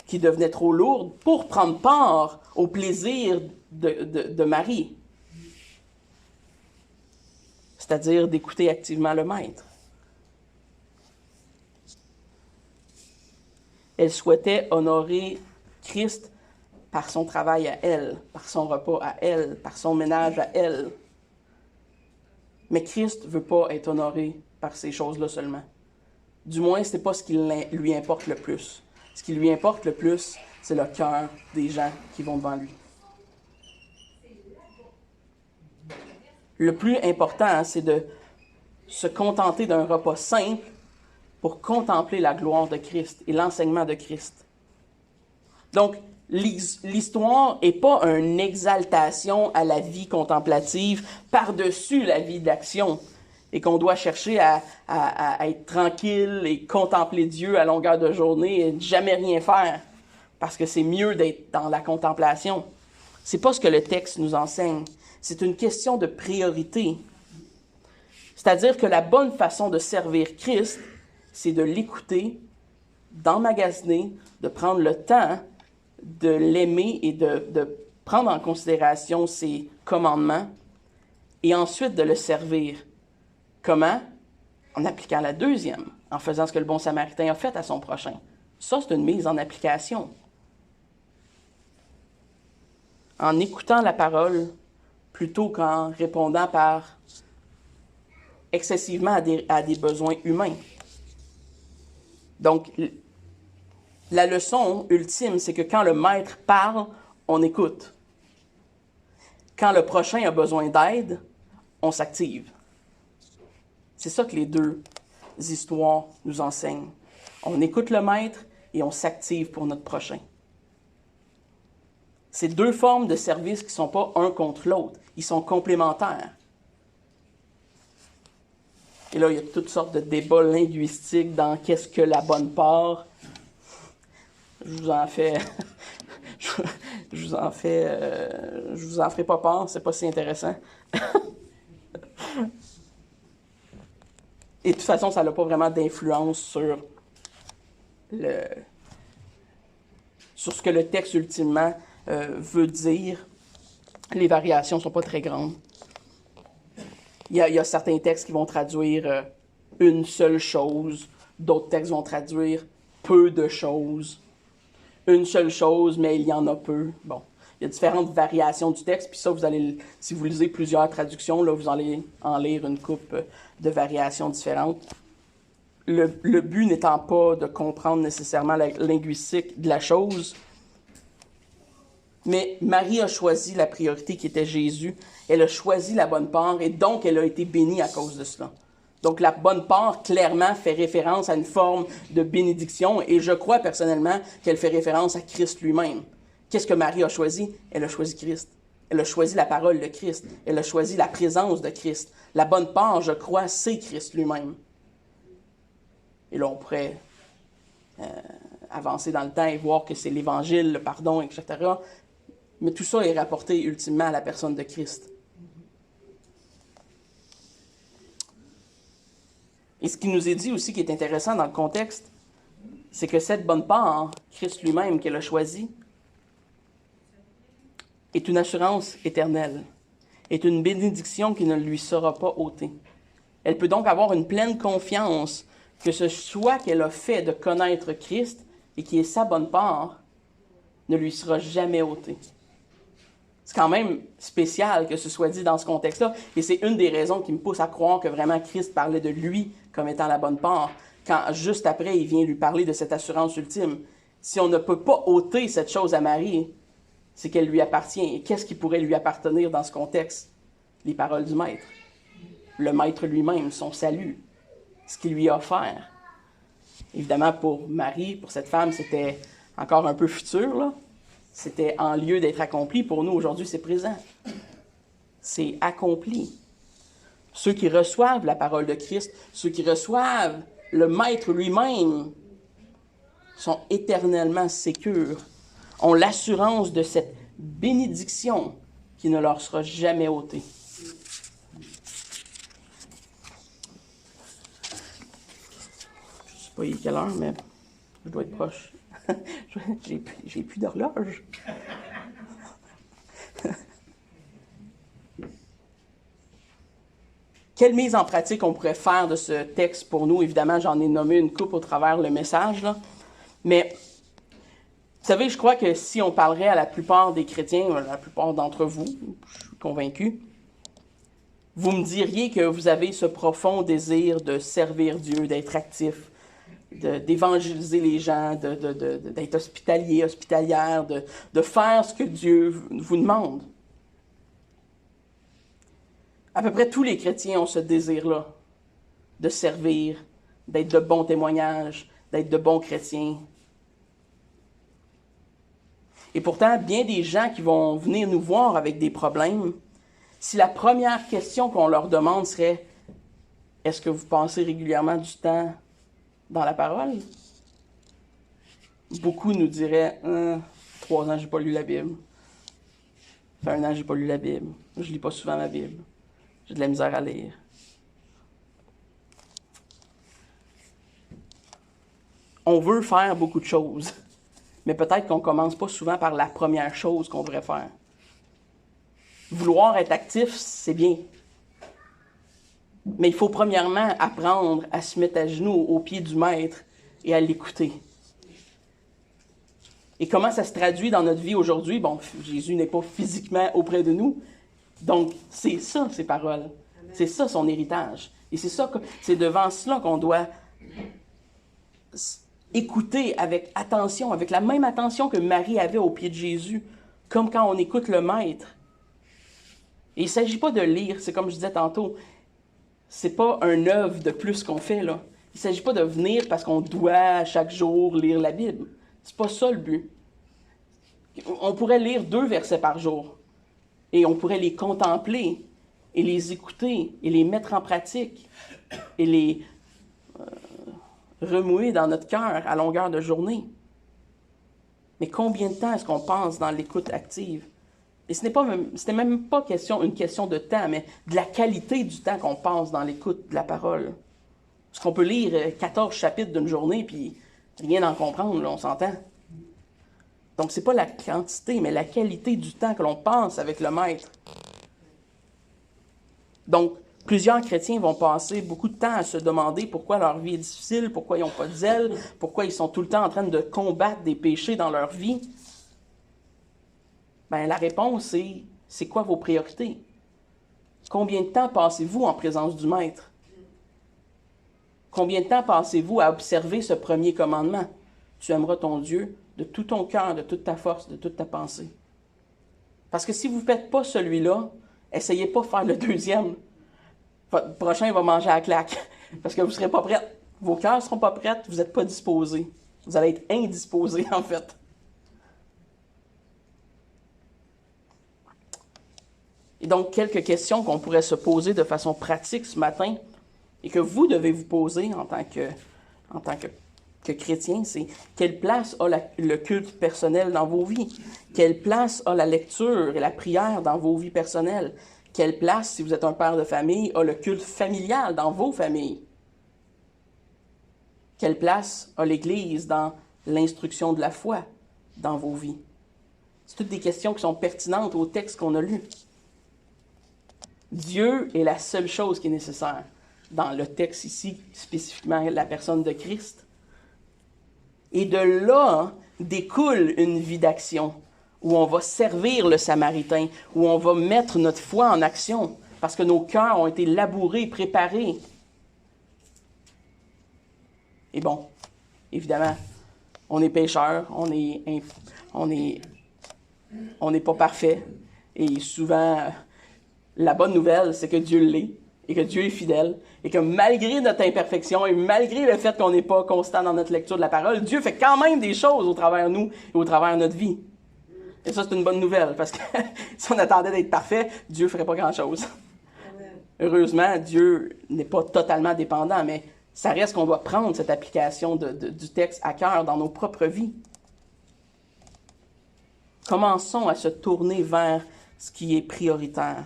Speaker 1: qui devenaient trop lourdes pour prendre part au plaisir de Marie. C'est-à-dire d'écouter activement le Maître. Elle souhaitait honorer Christ par son travail à elle, par son repas à elle, par son ménage à elle. Mais Christ ne veut pas être honoré par ces choses-là seulement. Du moins, ce n'est pas ce qui lui importe le plus. Ce qui lui importe le plus, c'est le cœur des gens qui vont devant lui. Le plus important, c'est de se contenter d'un repas simple pour contempler la gloire de Christ et l'enseignement de Christ. Donc, l'histoire n'est pas une exaltation à la vie contemplative par-dessus la vie d'action et qu'on doit chercher à être tranquille et contempler Dieu à longueur de journée et ne jamais rien faire parce que c'est mieux d'être dans la contemplation. C'est pas ce que le texte nous enseigne. C'est une question de priorité. C'est-à-dire que la bonne façon de servir Christ, c'est de l'écouter, d'emmagasiner, de prendre le temps de l'aimer et de prendre en considération ses commandements et ensuite de le servir. Comment? En appliquant la deuxième, en faisant ce que le bon Samaritain a fait à son prochain. Ça, c'est une mise en application. En écoutant la parole plutôt qu'en répondant par excessivement à des besoins humains. Donc, la leçon ultime, c'est que quand le maître parle, on écoute. Quand le prochain a besoin d'aide, on s'active. C'est ça que les deux histoires nous enseignent. On écoute le maître et on s'active pour notre prochain. C'est deux formes de service qui ne sont pas un contre l'autre. Ils sont complémentaires. Et là, il y a toutes sortes de débats linguistiques dans qu'est-ce que la bonne part. Je vous en fais... je vous en ferai pas part, c'est pas si intéressant. Et de toute façon, ça n'a pas vraiment d'influence sur ce que le texte ultimement veut dire. Les variations ne sont pas très grandes. Il y a certains textes qui vont traduire une seule chose, d'autres textes vont traduire peu de choses. Une seule chose, mais il y en a peu. Bon, il y a différentes variations du texte, puis ça, vous allez, si vous lisez plusieurs traductions, là, vous allez en lire une couple de variations différentes. Le but n'étant pas de comprendre nécessairement la linguistique de la chose, mais Marie a choisi la priorité qui était Jésus. Elle a choisi la bonne part et donc elle a été bénie à cause de cela. Donc la bonne part, clairement, fait référence à une forme de bénédiction et je crois personnellement qu'elle fait référence à Christ lui-même. Qu'est-ce que Marie a choisi? Elle a choisi Christ. Elle a choisi la parole de Christ. Elle a choisi la présence de Christ. La bonne part, je crois, c'est Christ lui-même. Et là, on pourrait avancer dans le temps et voir que c'est l'Évangile, le pardon, etc. Mais tout ça est rapporté ultimement à la personne de Christ. Et ce qui nous est dit aussi, qui est intéressant dans le contexte, c'est que cette bonne part, Christ lui-même qu'elle a choisi, est une assurance éternelle, est une bénédiction qui ne lui sera pas ôtée. Elle peut donc avoir une pleine confiance que ce choix qu'elle a fait de connaître Christ et qui est sa bonne part, ne lui sera jamais ôté. C'est quand même spécial que ce soit dit dans ce contexte-là, et c'est une des raisons qui me pousse à croire que vraiment Christ parlait de lui comme étant la bonne part, quand juste après, il vient lui parler de cette assurance ultime. Si on ne peut pas ôter cette chose à Marie, c'est qu'elle lui appartient. Et qu'est-ce qui pourrait lui appartenir dans ce contexte? Les paroles du Maître. Le Maître lui-même, son salut, ce qu'il lui a offert. Évidemment, pour Marie, pour cette femme, c'était encore un peu futur, là. C'était en lieu d'être accompli. Pour nous, aujourd'hui, c'est présent. C'est accompli. Ceux qui reçoivent la parole de Christ, ceux qui reçoivent le Maître lui-même, sont éternellement sécures, ont l'assurance de cette bénédiction qui ne leur sera jamais ôtée. Je ne sais pas il est quelle heure, mais je dois être proche. J'ai plus d'horloge. Quelle mise en pratique on pourrait faire de ce texte pour nous? Évidemment, j'en ai nommé une coupe au travers le message, là. Mais, vous savez, je crois que si on parlerait à la plupart des chrétiens, à la plupart d'entre vous, je suis convaincu, vous me diriez que vous avez ce profond désir de servir Dieu, d'être actif, d'évangéliser les gens, d'être hospitalier, hospitalière, de faire ce que Dieu vous demande. À peu près tous les chrétiens ont ce désir-là, de servir, d'être de bons témoignages, d'être de bons chrétiens. Et pourtant, bien des gens qui vont venir nous voir avec des problèmes, si la première question qu'on leur demande serait « Est-ce que vous passez régulièrement du temps dans la parole? » Beaucoup nous diraient « 3 ans, j'ai pas lu la Bible. Ça fait 1 an, j'ai pas lu la Bible. Je lis pas souvent ma Bible. J'ai de la misère à lire. » On veut faire beaucoup de choses, mais peut-être qu'on ne commence pas souvent par la première chose qu'on devrait faire. Vouloir être actif, c'est bien. Mais il faut premièrement apprendre à se mettre à genoux aux pieds du Maître et à l'écouter. Et comment ça se traduit dans notre vie aujourd'hui? Bon, Jésus n'est pas physiquement auprès de nous, donc c'est ça, ses paroles. C'est ça, son héritage. Et c'est devant cela qu'on doit écouter avec attention, avec la même attention que Marie avait au pied de Jésus, comme quand on écoute le Maître. Et il ne s'agit pas de lire, c'est comme je disais tantôt, c'est pas un œuvre de plus qu'on fait, là. Il ne s'agit pas de venir parce qu'on doit chaque jour lire la Bible. C'est pas ça le but. On pourrait lire 2 versets par jour et on pourrait les contempler et les écouter et les mettre en pratique et les remuer dans notre cœur à longueur de journée. Mais combien de temps est-ce qu'on passe dans l'écoute active? Et c'était même pas une question de temps, mais de la qualité du temps qu'on passe dans l'écoute de la parole. Parce qu'on peut lire 14 chapitres d'une journée, puis rien en comprendre, là, on s'entend. Donc, c'est pas la quantité, mais la qualité du temps que l'on passe avec le Maître. Donc, plusieurs chrétiens vont passer beaucoup de temps à se demander pourquoi leur vie est difficile, pourquoi ils n'ont pas de zèle, pourquoi ils sont tout le temps en train de combattre des péchés dans leur vie. Ben, la réponse est, c'est quoi vos priorités? Combien de temps passez-vous en présence du Maître? Combien de temps passez-vous à observer ce premier commandement? Tu aimeras ton Dieu de tout ton cœur, de toute ta force, de toute ta pensée. Parce que si vous ne faites pas celui-là, essayez pas de faire le deuxième. Votre prochain va manger à la claque. Parce que vous ne serez pas prêts. Vos cœurs ne seront pas prêts, vous n'êtes pas disposés. Vous allez être indisposés, en fait. Et donc, quelques questions qu'on pourrait se poser de façon pratique ce matin et que vous devez vous poser en tant que chrétien, c'est quelle place a le culte personnel dans vos vies? Quelle place a la lecture et la prière dans vos vies personnelles? Quelle place, si vous êtes un père de famille, a le culte familial dans vos familles? Quelle place a l'Église dans l'instruction de la foi dans vos vies? C'est toutes des questions qui sont pertinentes au texte qu'on a lu. Dieu est la seule chose qui est nécessaire. Dans le texte ici, spécifiquement la personne de Christ. Et de là découle une vie d'action, où on va servir le Samaritain, où on va mettre notre foi en action, parce que nos cœurs ont été labourés, préparés. Et bon, évidemment, on est pécheurs, on n'est pas parfait, et souvent, la bonne nouvelle, c'est que Dieu l'est, et que Dieu est fidèle, et que malgré notre imperfection, et malgré le fait qu'on n'est pas constant dans notre lecture de la parole, Dieu fait quand même des choses au travers de nous et au travers de notre vie. Et ça, c'est une bonne nouvelle, parce que si on attendait d'être parfait, Dieu ne ferait pas grand-chose. Heureusement, Dieu n'est pas totalement dépendant, mais ça reste qu'on doit prendre cette application du texte à cœur dans nos propres vies. Commençons à se tourner vers ce qui est prioritaire.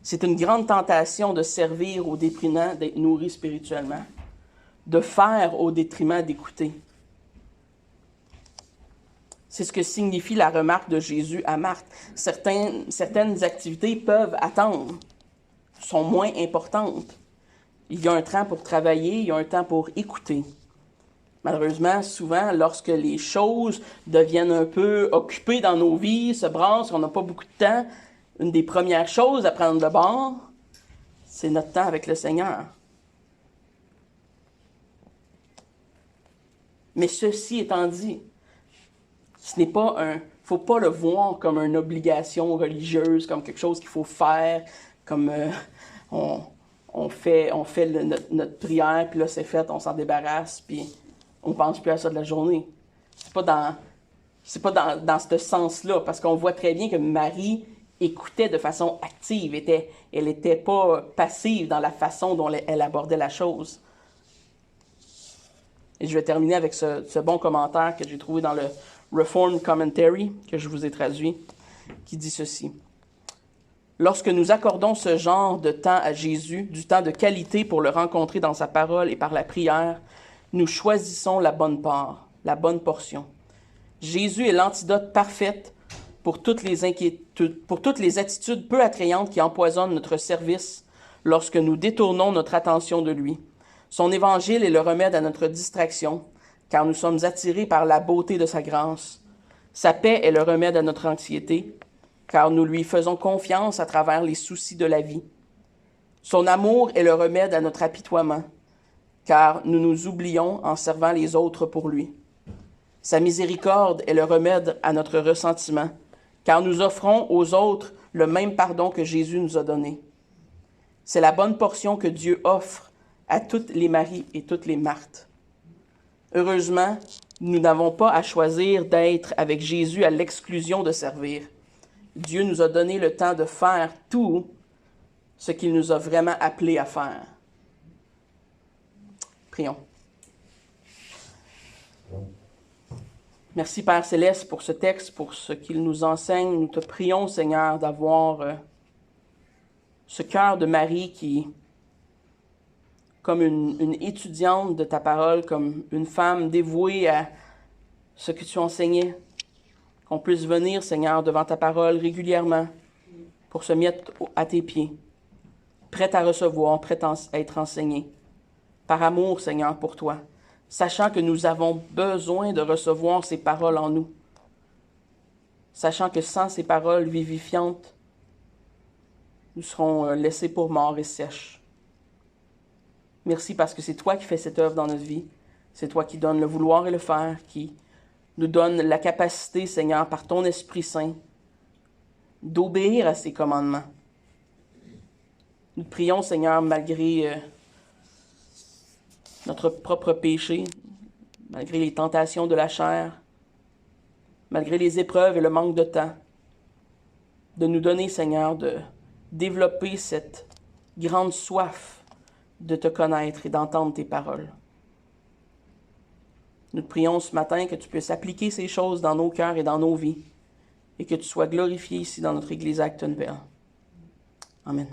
Speaker 1: C'est une grande tentation de servir au détriment d'être nourri spirituellement, de faire au détriment d'écouter. C'est ce que signifie la remarque de Jésus à Marthe. Certaines activités peuvent attendre, sont moins importantes. Il y a un temps pour travailler, il y a un temps pour écouter. Malheureusement, souvent, lorsque les choses deviennent un peu occupées dans nos vies, se brassent, on n'a pas beaucoup de temps, une des premières choses à prendre de bord, c'est notre temps avec le Seigneur. Mais ceci étant dit, ce n'est pas faut pas le voir comme une obligation religieuse, comme quelque chose qu'il faut faire, comme on fait notre prière, puis là c'est fait, on s'en débarrasse, puis on pense plus à ça de la journée. C'est pas dans ce sens-là, parce qu'on voit très bien que Marie écoutait de façon active, elle était pas passive dans la façon dont elle abordait la chose. Et je vais terminer avec ce bon commentaire que j'ai trouvé dans le Reformed Commentary, que je vous ai traduit, qui dit ceci. Lorsque nous accordons ce genre de temps à Jésus, du temps de qualité pour le rencontrer dans sa parole et par la prière, nous choisissons la bonne part, la bonne portion. Jésus est l'antidote parfaite pour toutes les attitudes peu attrayantes qui empoisonnent notre service lorsque nous détournons notre attention de lui. Son évangile est le remède à notre distraction, car nous sommes attirés par la beauté de sa grâce. Sa paix est le remède à notre anxiété, car nous lui faisons confiance à travers les soucis de la vie. Son amour est le remède à notre apitoiement, car nous nous oublions en servant les autres pour lui. Sa miséricorde est le remède à notre ressentiment, car nous offrons aux autres le même pardon que Jésus nous a donné. C'est la bonne portion que Dieu offre à toutes les Maries et toutes les Marthes. Heureusement, nous n'avons pas à choisir d'être avec Jésus à l'exclusion de servir. Dieu nous a donné le temps de faire tout ce qu'il nous a vraiment appelés à faire. Prions. Merci Père Céleste pour ce texte, pour ce qu'il nous enseigne. Nous te prions, Seigneur, d'avoir ce cœur de Marie qui, comme une étudiante de ta parole, comme une femme dévouée à ce que tu enseignais, qu'on puisse venir, Seigneur, devant ta parole régulièrement pour se mettre à tes pieds, prête à recevoir, prête à être enseigné, par amour, Seigneur, pour toi, sachant que nous avons besoin de recevoir ces paroles en nous, sachant que sans ces paroles vivifiantes, nous serons laissés pour morts et sèches. Merci parce que c'est toi qui fais cette œuvre dans notre vie. C'est toi qui donnes le vouloir et le faire, qui nous donne la capacité, Seigneur, par ton Esprit Saint, d'obéir à ces commandements. Nous prions, Seigneur, malgré notre propre péché, malgré les tentations de la chair, malgré les épreuves et le manque de temps, de nous donner, Seigneur, de développer cette grande soif de te connaître et d'entendre tes paroles. Nous te prions ce matin que tu puisses appliquer ces choses dans nos cœurs et dans nos vies et que tu sois glorifié ici dans notre Église Actonville. Amen.